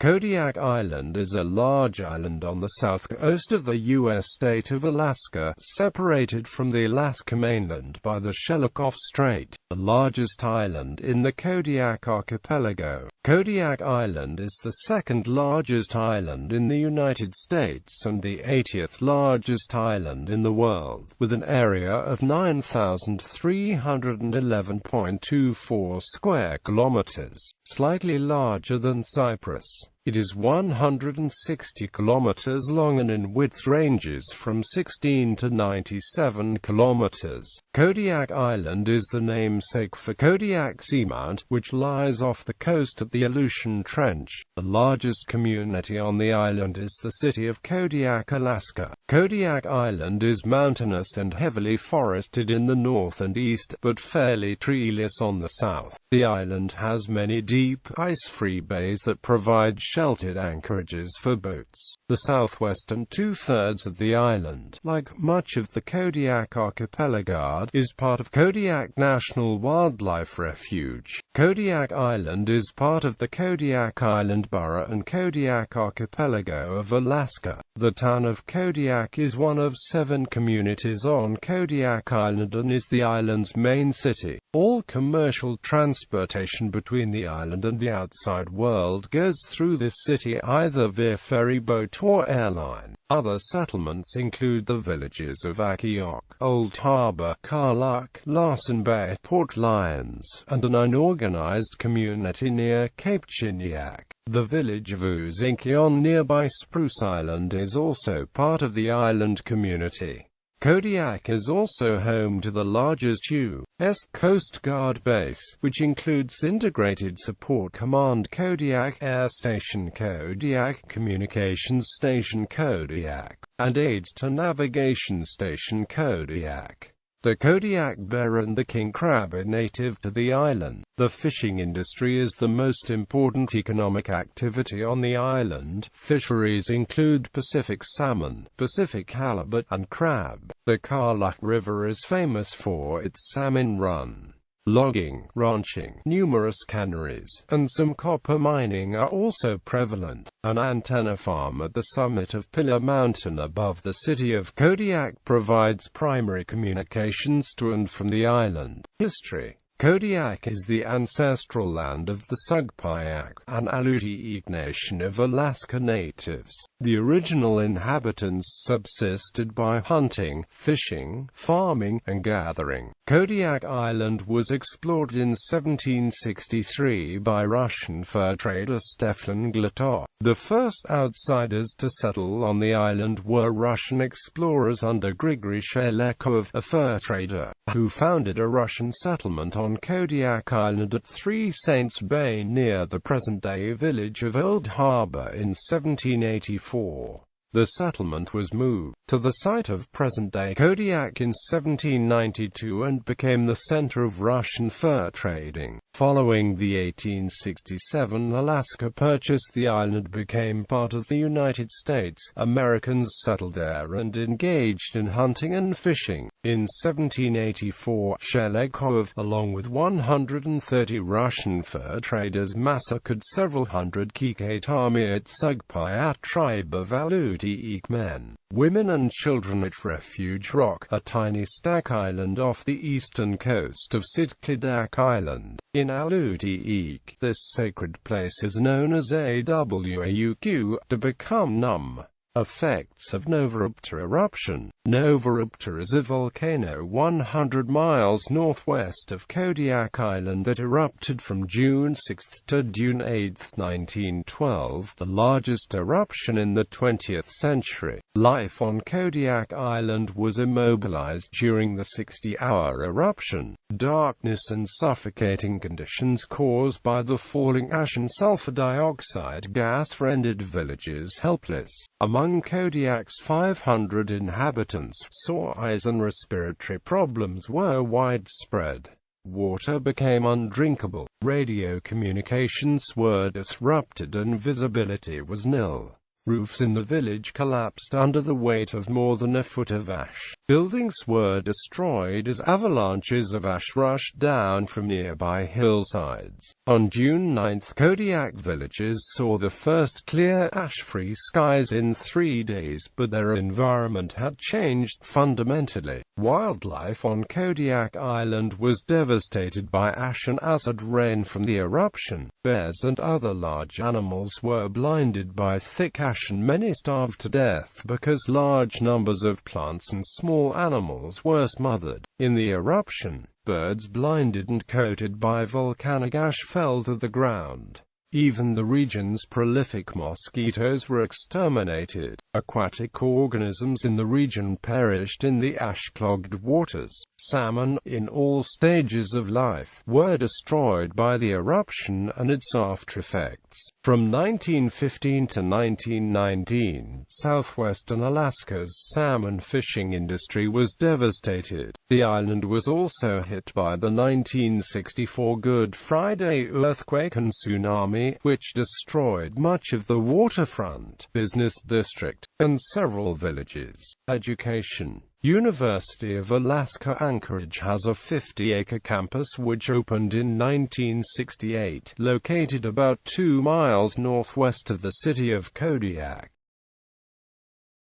Kodiak Island is a large island on the south coast of the U.S. state of Alaska, separated from the Alaska mainland by the Shelikof Strait, the largest island in the Kodiak Archipelago. Kodiak Island is the second largest island in the United States and the 80th largest island in the world, with an area of 9,311.24 square kilometers, slightly larger than Cyprus. It is 160 kilometers long and in width ranges from 16 to 97 kilometers. Kodiak Island is the namesake for Kodiak Seamount, which lies off the coast at the Aleutian Trench. The largest community on the island is the city of Kodiak, Alaska. Kodiak Island is mountainous and heavily forested in the north and east, but fairly treeless on the south. The island has many deep, ice-free bays that provide sheltered anchorages for boats. The southwestern two-thirds of the island, like much of the Kodiak Archipelago, is part of Kodiak National Wildlife Refuge. Kodiak Island is part of the Kodiak Island Borough and Kodiak Archipelago of Alaska. The town of Kodiak is one of 7 communities on Kodiak Island and is the island's main city. All commercial transportation between the island and the outside world goes through this city either via ferry boat or airline. Other settlements include the villages of Akiok, Old Harbor, Karluk, Larsen Bay, Port Lions, and an unorganized community near Cape Chiniak. The village of Uzinki on nearby Spruce Island is also part of the island community. Kodiak is also home to the largest U.S. Coast Guard base, which includes Integrated Support Command Kodiak Air Station Kodiak, Communications Station Kodiak, and Aids to Navigation Station Kodiak. The Kodiak bear and the king crab are native to the island. The fishing industry is the most important economic activity on the island. Fisheries include Pacific salmon, Pacific halibut, and crab. The Karluk River is famous for its salmon run. Logging, ranching, numerous canneries, and some copper mining are also prevalent. An antenna farm at the summit of Pillar Mountain above the city of Kodiak provides primary communications to and from the island. History. Kodiak is the ancestral land of the Sugpiaq, an Alutiiq nation of Alaska natives. The original inhabitants subsisted by hunting, fishing, farming, and gathering. Kodiak Island was explored in 1763 by Russian fur trader Stefan Glatov. The first outsiders to settle on the island were Russian explorers under Grigory Shelikof, a fur trader, who founded a Russian settlement on Kodiak Island at Three Saints Bay near the present-day village of Old Harbor in 1784. The settlement was moved to the site of present-day Kodiak in 1792 and became the center of Russian fur trading. Following the 1867 Alaska Purchase, the island became part of the United States. Americans settled there and engaged in hunting and fishing. In 1784, Shelikof, along with 130 Russian fur traders, massacred several hundred Kikatamiit Sugpiaq tribe of Alutiiq men, women and children at Refuge Rock, a tiny stack island off the eastern coast of Kodiak Island. In Alutiiq, this sacred place is known as Awauq, to become numb. Effects of Novarupta eruption. Novarupta is a volcano 100 miles northwest of Kodiak Island that erupted from June 6 to June 8, 1912, the largest eruption in the 20th century. Life on Kodiak Island was immobilized during the 60-hour eruption. Darkness and suffocating conditions caused by the falling ash and sulfur dioxide gas rendered villages helpless. Among Kodiak's 500 inhabitants, sore eyes and respiratory problems were widespread. Water became undrinkable, radio communications were disrupted and visibility was nil. Roofs in the village collapsed under the weight of more than a foot of ash. Buildings were destroyed as avalanches of ash rushed down from nearby hillsides. On June 9, Kodiak villagers saw the first clear ash-free skies in 3 days, but their environment had changed fundamentally. Wildlife on Kodiak Island was devastated by ash and acid rain from the eruption. Bears and other large animals were blinded by thick ash, and many starved to death because large numbers of plants and small animals were smothered. In the eruption, birds blinded and coated by volcanic ash fell to the ground. Even the region's prolific mosquitoes were exterminated. Aquatic organisms in the region perished in the ash-clogged waters. Salmon, in all stages of life, were destroyed by the eruption and its aftereffects. From 1915 to 1919, southwestern Alaska's salmon fishing industry was devastated. The island was also hit by the 1964 Good Friday earthquake and tsunami, which destroyed much of the waterfront, business district, and several villages. Education. University of Alaska Anchorage has a 50-acre campus which opened in 1968, located about 2 miles northwest of the city of Kodiak.